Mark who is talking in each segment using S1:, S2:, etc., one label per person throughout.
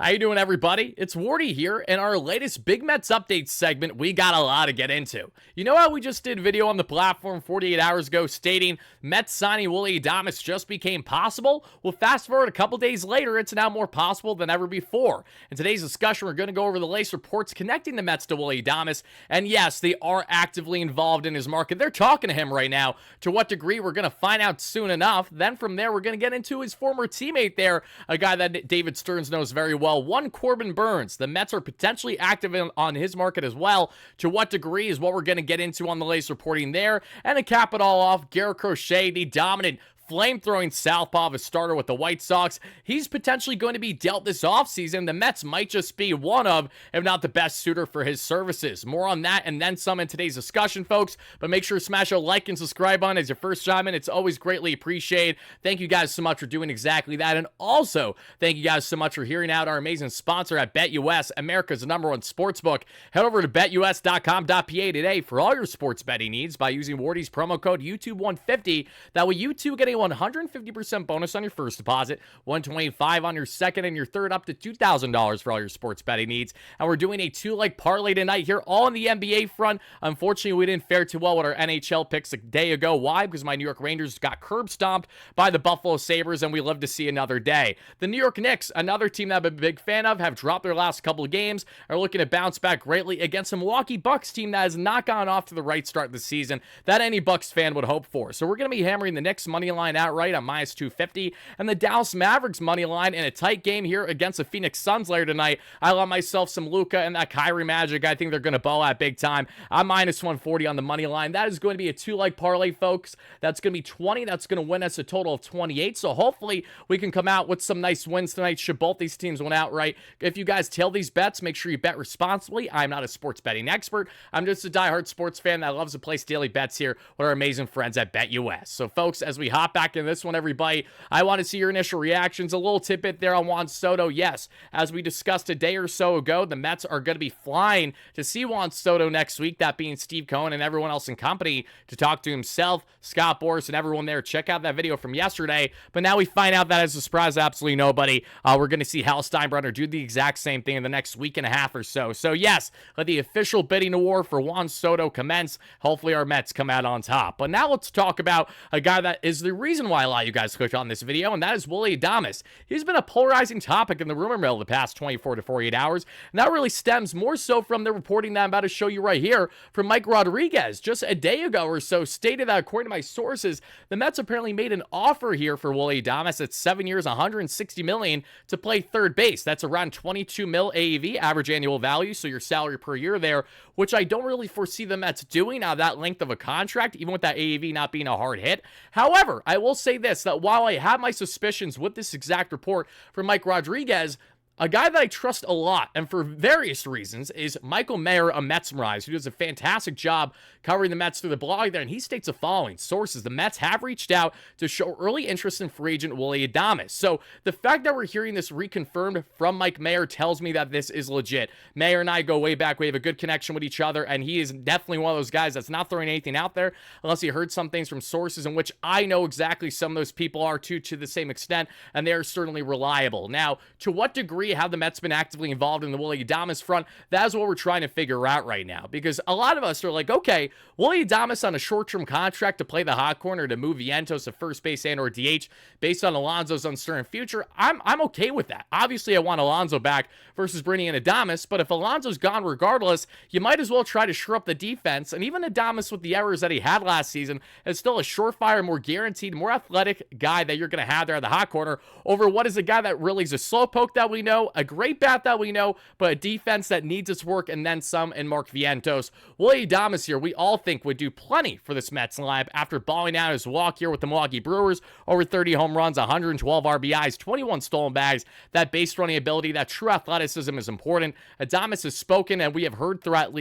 S1: How you doing, everybody? It's Wardy here. In our latest Big Mets update segment, we got a lot to get into. You know how we just did a video on the platform 48 hours ago stating Mets signing Willy Adames just became possible? Well, fast forward a couple days later, it's now more possible than ever before. In today's discussion, we're going to go over the latest reports connecting the Mets to Willy Adames. And yes, they are actively involved in his market. They're talking to him right now. To what degree, we're going to find out soon enough. Then from there, we're going to get into his former teammate there, a guy that David Stearns knows very well. One Corbin Burnes. The Mets are potentially active on his market as well. To what degree is what we're going to get into on the latest reporting there. And to cap it all off, Garrett Crochet, the dominant flame-throwing southpaw of a starter with the White Sox. He's potentially going to be dealt this offseason. The Mets might just be one of, if not the best suitor for his services. More on that and then some in today's discussion, folks. But make sure to smash a like and subscribe button as your first time in. It's always greatly appreciated. Thank you guys so much for doing exactly that. And also, thank you guys so much for hearing out our amazing sponsor at BetUS, America's #1 sportsbook. Head over to betus.com.pa today for all your sports betting needs by using Wardy's promo code YouTube150. That way you too get a 150% bonus on your first deposit, $125 on your second and your third, up to $2,000 for all your sports betting needs. And we're doing a two-leg parlay tonight here, all on the NBA front. Unfortunately, we didn't fare too well with our NHL picks a day ago. Why? Because my New York Rangers got curb stomped by the Buffalo Sabres, and we live to see another day. The New York Knicks, another team that I've been a big fan of, have dropped their last couple of games, are looking to bounce back greatly against a Milwaukee Bucks team that has not gone off to the right start this season that any Bucks fan would hope for. So we're going to be hammering the Knicks money line outright on minus 250, and the Dallas Mavericks money line in a tight game here against the Phoenix Suns later tonight. I love myself some Luka and that Kyrie Magic. I think they're going to ball out big time. I'm minus 140 on the money line. That is going to be a two-leg parlay, folks. That's going to be 20. That's going to win us a total of 28. So hopefully we can come out with some nice wins tonight should both these teams win outright. If you guys tail these bets, make sure you bet responsibly. I'm not a sports betting expert. I'm just a diehard sports fan that loves to place daily bets here with our amazing friends at BetUS. So folks, as we hop back in this one, everybody, I want to see your initial reactions. A little tidbit there on Juan Soto. Yes, as we discussed a day or so ago, the Mets are going to be flying to see Juan Soto next week, that being Steve Cohen and everyone else in company, to talk to himself, Scott Boras, and everyone there. Check out that video from yesterday. But now we find out that as a surprise to absolutely nobody, we're going to see Hal Steinbrenner do the exact same thing in the next week and a half or so. So yes, let the official bidding war for Juan Soto commence. Hopefully our Mets come out on top. But now let's talk about a guy that is the reason why a lot of you guys clicked on this video, and that is Willy Adames. He's been a polarizing topic in the rumor mill the past 24 to 48 hours, and that really stems more so from the reporting that I'm about to show you right here from Mike Rodriguez. Just a day ago or so stated that, according to my sources, the Mets apparently made an offer here for Willy Adames at 7 years, $160 million to play third base. That's around 22 mil AAV, average annual value, so your salary per year there, which I don't really foresee the Mets doing out of that length of a contract, even with that AAV not being a hard hit. However, I will say this, that while I have my suspicions with this exact report from Mike Rodriguez, a guy that I trust a lot, and for various reasons, is Michael Mayer of Metsmerize, who does a fantastic job covering the Mets through the blog there, and he states the following. Sources: the Mets have reached out to show early interest in free agent Willy Adames. So the fact that we're hearing this reconfirmed from Mike Mayer tells me that this is legit. Mayer and I go way back. We have a good connection with each other, and he is definitely one of those guys that's not throwing anything out there unless he heard some things from sources in which I know exactly some of those people are too, to the same extent, and they are certainly reliable. Now, to what degree have the Mets been actively involved in the Willy Adames front? That's what we're trying to figure out right now, because a lot of us are like, okay, Willy Adames on a short-term contract to play the hot corner, to move Vientos to first base and or DH based on Alonso's uncertain future. I'm okay with that. Obviously, I want Alonso back versus bringing in Adames, but if Alonso's gone regardless, you might as well try to shore up the defense. And even Adames, with the errors that he had last season, is still a surefire, more guaranteed, more athletic guy that you're going to have there at the hot corner over what is a guy that really is a slowpoke that we know, a great bat that we know, but a defense that needs its work and then some in Mark Vientos. Willy Adames here, we all think would do plenty for this Mets lineup after balling out his walk here with the Milwaukee Brewers. Over 30 home runs, 112 RBIs, 21 stolen bags. That base running ability, that true athleticism is important. Adames has spoken, and we have heard throughout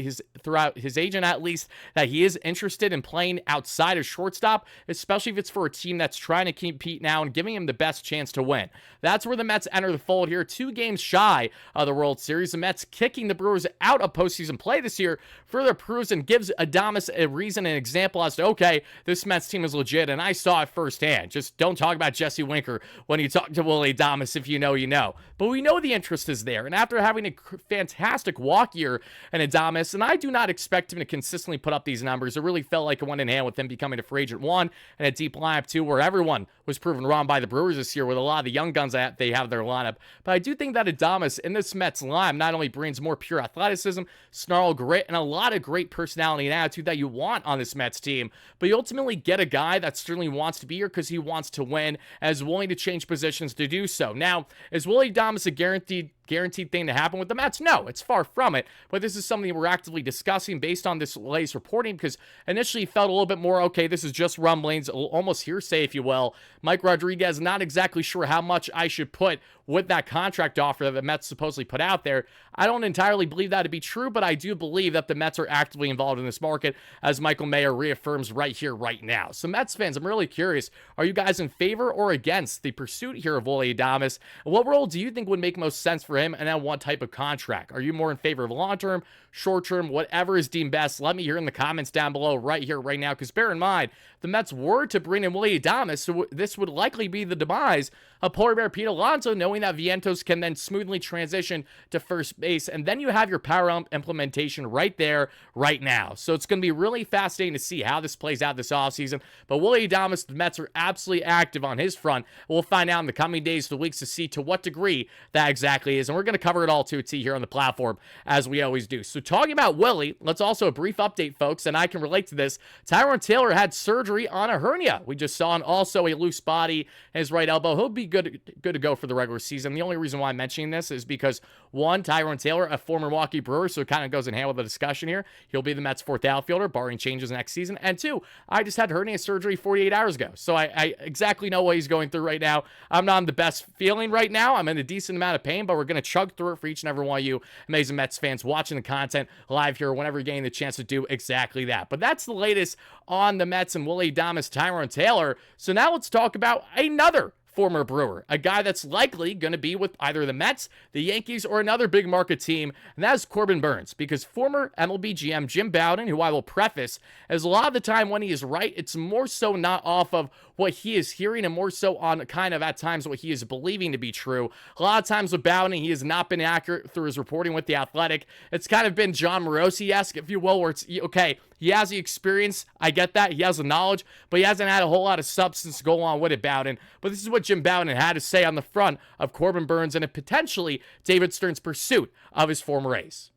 S1: his agent at least, that he is interested in playing outside of shortstop, especially if it's for a team that's trying to compete now and giving him the best chance to win. That's where the Mets enter the fold here. 2 games shy of the World Series. The Mets kicking the Brewers out of postseason play this year further proves and gives Adames a reason, an example as to, okay, this Mets team is legit, and I saw it firsthand. Just don't talk about Jesse Winker when you talk to Willy Adames. If you know, you know. But we know the interest is there, and after having a fantastic walk year in Adames, and I do not expect him to consistently put up these numbers. It really felt like it went in hand with him becoming a free agent 1 and a deep lineup 2, where everyone was proven wrong by the Brewers this year with a lot of the young guns that they have in their lineup. But I do think that Adames in this Mets lineup not only brings more pure athleticism, snarl, grit, and a lot of great personality and attitude that you want on this Mets team, but you ultimately get a guy that certainly wants to be here because he wants to win and is willing to change positions to do so. Now, is Willy Adames a guaranteed thing to happen with the Mets? No, it's far from it, but this is something we're actively discussing based on this latest reporting, because initially felt a little bit more, okay, this is just rumblings, almost hearsay, if you will. Mike Rodriguez, not exactly sure how much I should put with that contract offer that the Mets supposedly put out there. I don't entirely believe that to be true, but I do believe that the Mets are actively involved in this market, as Michael Mayer reaffirms right here, right now. So Mets fans, I'm really curious, are you guys in favor or against the pursuit here of Willy Adames? What role do you think would make most sense for him, and then what type of contract? Are you more in favor of long-term, short-term, whatever is deemed best? Let me hear in the comments down below right here, right now, because bear in mind, the Mets were to bring in Willy Adames, so this would likely be the demise of Polar Bear Pete Alonso, knowing that Vientos can then smoothly transition to first base, and then you have your power implementation right there, right now. So it's going to be really fascinating to see how this plays out this offseason. But Willy Adames, the Mets are absolutely active on his front. We'll find out in the coming days to weeks to see to what degree that exactly is, and we're going to cover it all to a T here on the platform, as we always do. So talking about Willy, let's also a brief update, folks, and I can relate to this. Tyrone Taylor had surgery on a hernia. We just saw, and also a loose body in his right elbow. He'll be good to go for the regular season. The only reason why I'm mentioning this is because, one, Tyrone Taylor, a former Milwaukee Brewer, so it kind of goes in hand with the discussion here. He'll be the Mets' fourth outfielder, barring changes next season. And two, I just had hernia surgery 48 hours ago, so I exactly know what he's going through right now. I'm not in the best feeling right now. I'm in a decent amount of pain, but we're going to chug through it for each and every one of you amazing Mets fans watching the content live here whenever you're getting the chance to do exactly that. But that's the latest on the Mets and Willy Adames, Tyrone Taylor. So now let's talk about another former Brewer, a guy that's likely going to be with either the Mets, the Yankees, or another big market team, and that's Corbin Burnes, because former MLB GM Jim Bowden, who I will preface, as a lot of the time when he is right, it's more so not off of what he is hearing and more so on kind of at times what he is believing to be true. A lot of times with Bowden, he has not been accurate through his reporting with The Athletic. It's kind of been John Morosi-esque, if you will, where it's, okay, he has the experience, I get that, he has the knowledge, but he hasn't had a whole lot of substance to go on with it, Bowden. But this is what Jim Bowden had to say on the front of Corbin Burnes and potentially David Stern's pursuit of his former ace.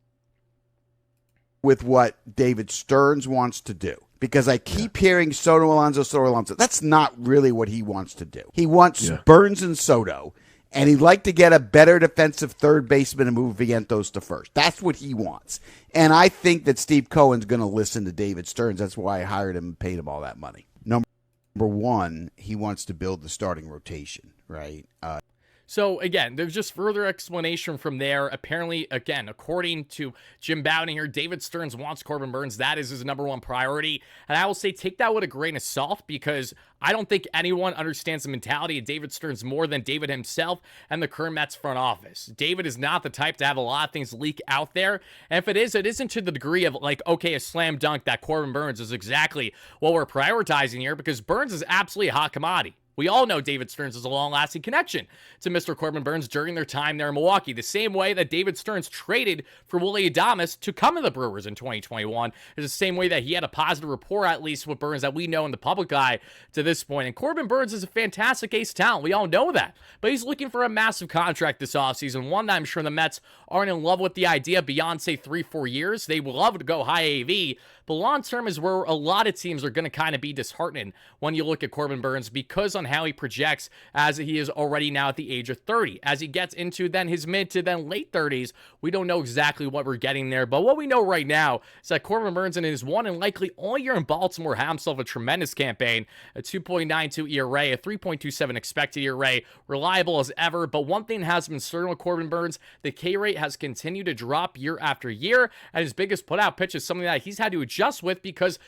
S2: With what David Stearns wants to do. Because I keep hearing Soto Alonso. That's not really what he wants to do. He wants Burnes and Soto, and he'd like to get a better defensive third baseman and move Vientos to first. That's what he wants. And I think that Steve Cohen's going to listen to David Stearns. That's why I hired him and paid him all that money. Number one, he wants to build the starting rotation, right?
S1: So, again, there's just further explanation from there. Apparently, again, according to Jim Bowden here, David Stearns wants Corbin Burnes. That is his number one priority. And I will say, take that with a grain of salt, because I don't think anyone understands the mentality of David Stearns more than David himself and the current Mets front office. David is not the type to have a lot of things leak out there. And if it is, it isn't to the degree of, like, okay, a slam dunk that Corbin Burnes is exactly what we're prioritizing here, because Burnes is absolutely a hot commodity. We all know David Stearns is a long-lasting connection to Mr. Corbin Burnes during their time there in Milwaukee. The same way that David Stearns traded for Willy Adames to come to the Brewers in 2021 is the same way that he had a positive rapport, at least with Burnes, that we know in the public eye to this point. And Corbin Burnes is a fantastic ace talent. We all know that. But he's looking for a massive contract this offseason, one that I'm sure the Mets aren't in love with the idea beyond, say, 3-4 years. They would love to go high AV, but long-term is where a lot of teams are going to kind of be disheartened when you look at Corbin Burnes, because on how he projects as he is already now at the age of 30. As he gets into then his mid to then late 30s, we don't know exactly what we're getting there. But what we know right now is that Corbin Burnes in his one and likely only year in Baltimore had himself a tremendous campaign, a 2.92 ERA, a 3.27 expected ERA, reliable as ever. But one thing has been certain with Corbin Burnes, the K rate has continued to drop year after year, and his biggest put out pitch is something that he's had to adjust with, because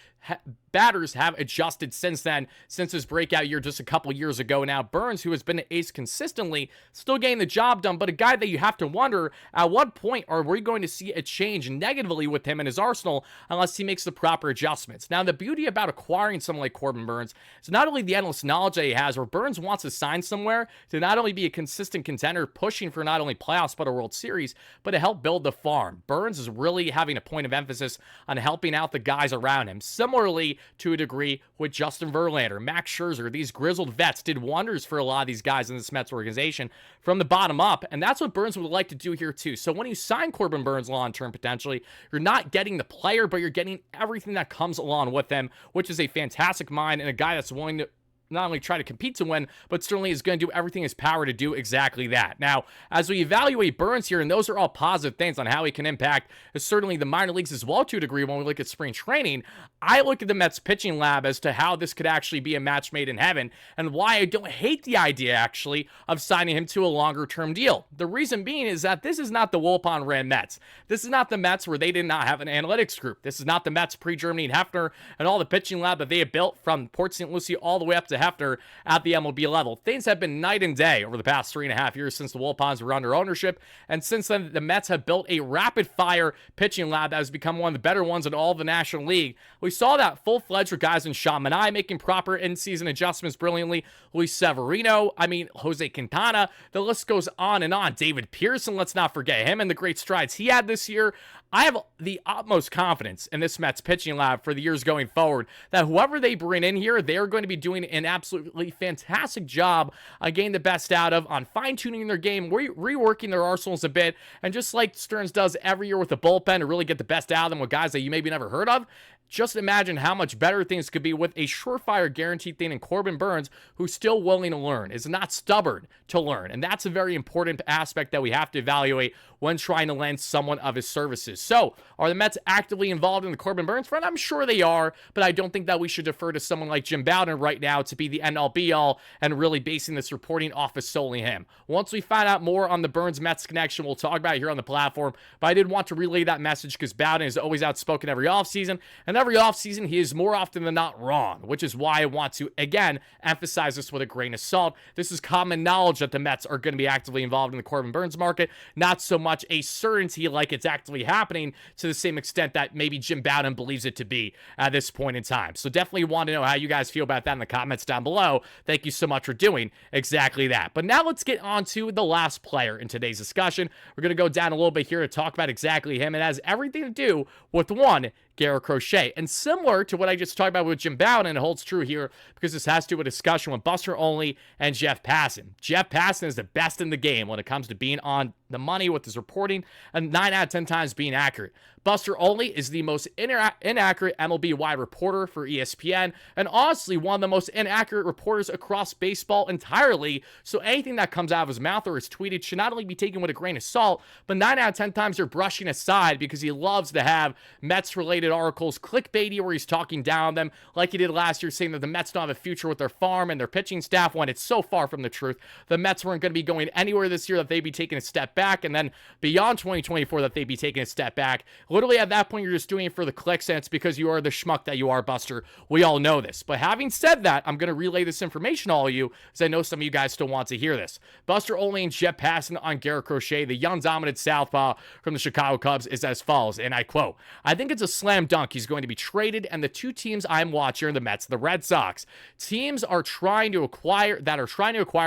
S1: batters have adjusted since then, since his breakout year just a couple years ago. Now, Burnes, who has been an ace consistently, still getting the job done, but a guy that you have to wonder, at what point are we going to see a change negatively with him in his arsenal unless he makes the proper adjustments? Now, the beauty about acquiring someone like Corbin Burnes is not only the endless knowledge that he has, where Burnes wants to sign somewhere to not only be a consistent contender, pushing for not only playoffs but a World Series, but to help build the farm. Burnes is really having a point of emphasis on helping out the guys around him. Similarly, to a degree, with Justin Verlander, Max Scherzer, these grizzled vets did wonders for a lot of these guys in this Mets organization from the bottom up, and that's what Burnes would like to do here too. So when you sign Corbin Burnes long-term potentially, you're not getting the player, but you're getting everything that comes along with him, which is a fantastic mind and a guy that's willing to not only try to compete to win, but certainly is going to do everything in his power to do exactly that. Now, as we evaluate Burnes here, and those are all positive things on how he can impact certainly the minor leagues as well to a degree when we look at spring training, I look at the Mets pitching lab as to how this could actually be a match made in heaven, and why I don't hate the idea, actually, of signing him to a longer-term deal. The reason being is that this is not the Wilpon ran Mets. This is not the Mets where they did not have an analytics group. This is not the Mets pre-Germany and Hefner and all the pitching lab that they have built from Port St. Lucie all the way up to Hefner at the MLB level. Things have been night and day over the past 3.5 years since the Wilpons were under ownership, and since then the Mets have built a rapid-fire pitching lab that has become one of the better ones in all of the National League. We saw that full-fledged with guys in Sean Manaea making proper in-season adjustments brilliantly, Luis Severino, Jose Quintana, the list goes on and on. David Pearson, let's not forget him and the great strides he had this year. I have the utmost confidence in this Mets pitching lab for the years going forward that whoever they bring in here, they are going to be doing an absolutely fantastic job on getting the best out of, on fine-tuning their game, reworking their arsenals a bit, and just like Stearns does every year with the bullpen to really get the best out of them with guys that you maybe never heard of. Just imagine how much better things could be with a surefire guaranteed thing in Corbin Burnes, who's still willing to learn, is not stubborn to learn. And that's a very important aspect that we have to evaluate when trying to lend someone of his services. So, are the Mets actively involved in the Corbin Burnes front? I'm sure they are, but I don't think that we should defer to someone like Jim Bowden right now to be the end-all be-all and really basing this reporting off of solely him. Once we find out more on the Burnes-Mets connection, we'll talk about it here on the platform, but I did want to relay that message because Bowden is always outspoken every offseason, and every offseason he is more often than not wrong, which is why I want to, again, emphasize this with a grain of salt. This is common knowledge that the Mets are going to be actively involved in the Corbin Burnes market, not so much a certainty like it's actively happening to the same extent that maybe Jim Bowden believes it to be at this point in time. So definitely want to know how you guys feel about that in the comments down below. Thank you so much for doing exactly that. But now let's get on to the last player in today's discussion. We're going to go down a little bit here to talk about exactly him. It has everything to do with one Garrett Crochet. And similar to what I just talked about with Jim Bowden, it holds true here because this has to do with a discussion with Buster Olney and Jeff Passan. Jeff Passan is the best in the game when it comes to being on the money with his reporting, and 9 out of 10 times being accurate. Buster Olney is the most inaccurate MLB-wide reporter for ESPN, and honestly, one of the most inaccurate reporters across baseball entirely, so anything that comes out of his mouth or is tweeted should not only be taken with a grain of salt, but 9 out of 10 times you're brushing aside because he loves to have Mets-related articles, clickbaity, where he's talking down them, like he did last year, saying that the Mets don't have a future with their farm and their pitching staff, when it's so far from the truth. The Mets weren't going to be going anywhere this year, that they'd be taking a step back, and then beyond 2024 that they'd be taking a step back. Literally at that point, you're just doing it for the clicks, and it's because you are the schmuck that you are, Buster. We all know this. But having said that, I'm going to relay this information to all of you, because I know some of you guys still want to hear this. Buster Olney and Jeff Passan on Garrett Crochet, the young dominant southpaw from the Chicago Cubs, is as follows, and I quote, "I think it's a slam dunk he's going to be traded, and the two teams I'm watching are the Mets, the Red Sox. Teams are trying to acquire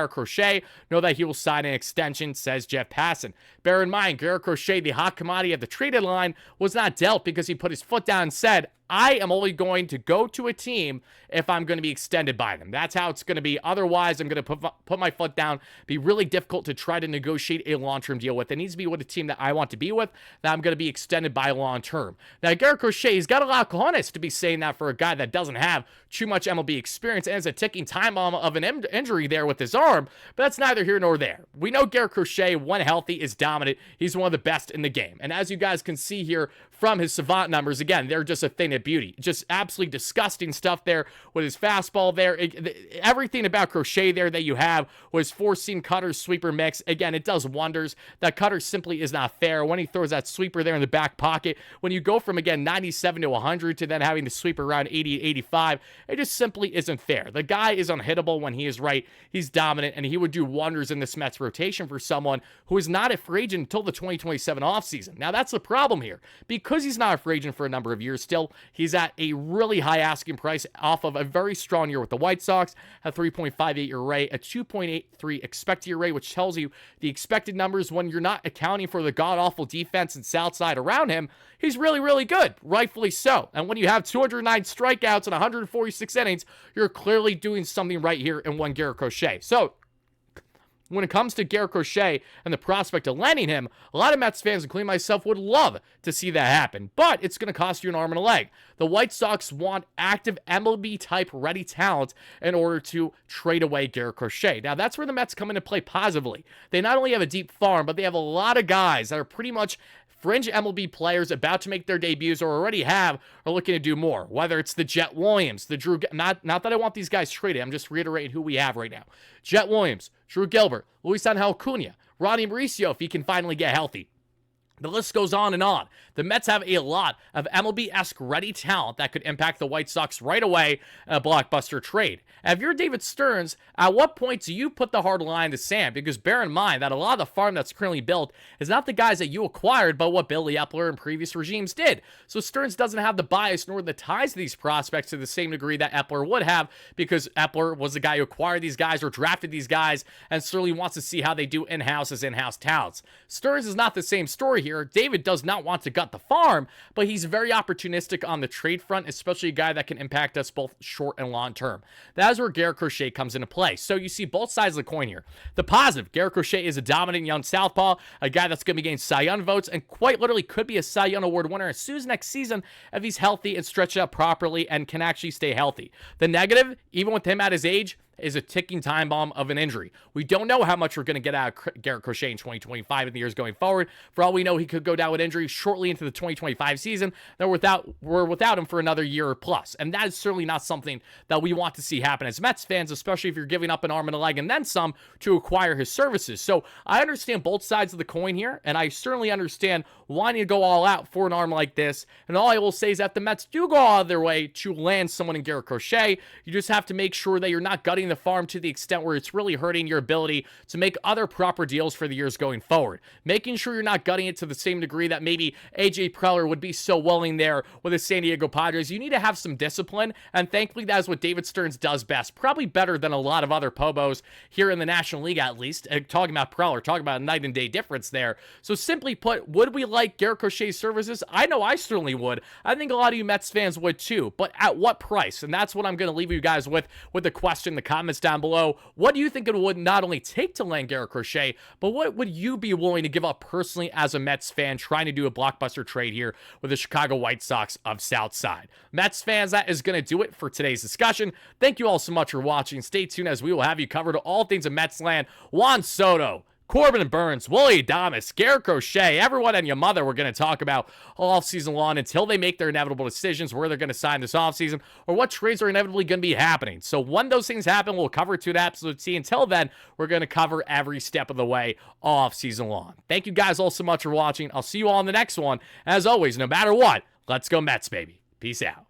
S1: Crochet know that he will sign an extension," says Jeff Passan. Bear in mind, Garrett Crochet, the hot commodity at the traded line, was not dealt because he put his foot down and said, I am only going to go to a team if I'm going to be extended by them. That's how it's going to be. Otherwise, I'm going to put my foot down. Be really difficult to try to negotiate a long-term deal with. It needs to be with a team that I want to be with, that I'm going to be extended by long-term. Now, Garrett Crochet, he's got a lot of cojones to be saying that for a guy that doesn't have too much MLB experience and is a ticking time bomb of an injury there with his arm, but that's neither here nor there. We know Garrett Crochet, when healthy, is dominant. He's one of the best in the game. And as you guys can see here from his savant numbers, again, they're just a thing a beauty. Just absolutely disgusting stuff there with his fastball there. Everything about Crochet there that you have was four-seam cutter sweeper mix. Again, it does wonders. That cutter simply is not fair. When he throws that sweeper there in the back pocket, when you go from, again, 97 to 100 to then having the sweeper around 80, 85, it just simply isn't fair. The guy is unhittable when he is right. He's dominant, and he would do wonders in this Mets rotation for someone who is not a free agent until the 2027 offseason. Now, that's the problem here. Because he's not a free agent for a number of years still, he's at a really high asking price off of a very strong year with the White Sox, a 3.58 ERA, a 2.83 expected ERA, which tells you the expected numbers when you're not accounting for the god-awful defense and south side around him. He's really, really good, rightfully so. And when you have 209 strikeouts and 146 innings, you're clearly doing something right here in one Garrett Crochet. So, when it comes to Garrett Crochet and the prospect of landing him, a lot of Mets fans, including myself, would love to see that happen. But it's going to cost you an arm and a leg. The White Sox want active MLB-type ready talent in order to trade away Garrett Crochet. Now, that's where the Mets come into play positively. They not only have a deep farm, but they have a lot of guys that are pretty much fringe MLB players about to make their debuts or already have are looking to do more. Whether it's the Jet Williams, the Drew, not that I want these guys traded, I'm just reiterating who we have right now. Jet Williams, Drew Gilbert, Luis Angel Acuna, Ronnie Mauricio if he can finally get healthy. The list goes on and on. The Mets have a lot of MLB-esque ready talent that could impact the White Sox right away in a blockbuster trade. And if you're David Stearns, at what point do you put the hard line in the sand? Because bear in mind that a lot of the farm that's currently built is not the guys that you acquired, but what Billy Epler and previous regimes did. So Stearns doesn't have the bias nor the ties to these prospects to the same degree that Epler would have, because Epler was the guy who acquired these guys or drafted these guys and certainly wants to see how they do in-house as in-house talents. Stearns is not the same story here. David does not want to gut the farm, but he's very opportunistic on the trade front, especially a guy that can impact us both short and long term. That is where Garrett Crochet comes into play. So you see both sides of the coin here. The positive, Garrett Crochet is a dominant young southpaw, a guy that's going to be getting Cy Young votes and quite literally could be a Cy Young Award winner as soon as next season if he's healthy and stretched out properly and can actually stay healthy. The negative, even with him at his age, is a ticking time bomb of an injury. We don't know how much we're going to get out of Garrett Crochet in 2025 and the years going forward. For all we know, he could go down with injury shortly into the 2025 season. Then we're without him for another year or plus. And that is certainly not something that we want to see happen as Mets fans, especially if you're giving up an arm and a leg and then some to acquire his services. So I understand both sides of the coin here, and I certainly understand wanting to go all out for an arm like this. And all I will say is that the Mets do go out of their way to land someone in Garrett Crochet. You just have to make sure that you're not gutting the farm to the extent where it's really hurting your ability to make other proper deals for the years going forward. Making sure you're not gutting it to the same degree that maybe AJ Preller would be so willing there with the San Diego Padres. You need to have some discipline, and thankfully that is what David Stearns does best. Probably better than a lot of other Pobos here in the National League, at least. Talking about Preller, talking about a night and day difference there. So simply put, would we like Garrett Crochet's services? I know I certainly would. I think a lot of you Mets fans would too, but at what price? And that's what I'm going to leave you guys with the question in the comments down below. What do you think it would not only take to land Garrett Crochet, but what would you be willing to give up personally as a Mets fan trying to do a blockbuster trade here with the Chicago White Sox of Southside? Mets fans, that is going to do it for today's discussion. Thank you all so much for watching. Stay tuned as we will have you covered all things in Mets land. Juan Soto, Corbin Burnes, Willy Adames, Garrett Crochet, everyone and your mother we're going to talk about all season long until they make their inevitable decisions where they're going to sign this offseason or what trades are inevitably going to be happening. So when those things happen, we'll cover it to the absolute T. Until then, we're going to cover every step of the way off season long. Thank you guys all so much for watching. I'll see you all in the next one. As always, no matter what, let's go Mets, baby. Peace out.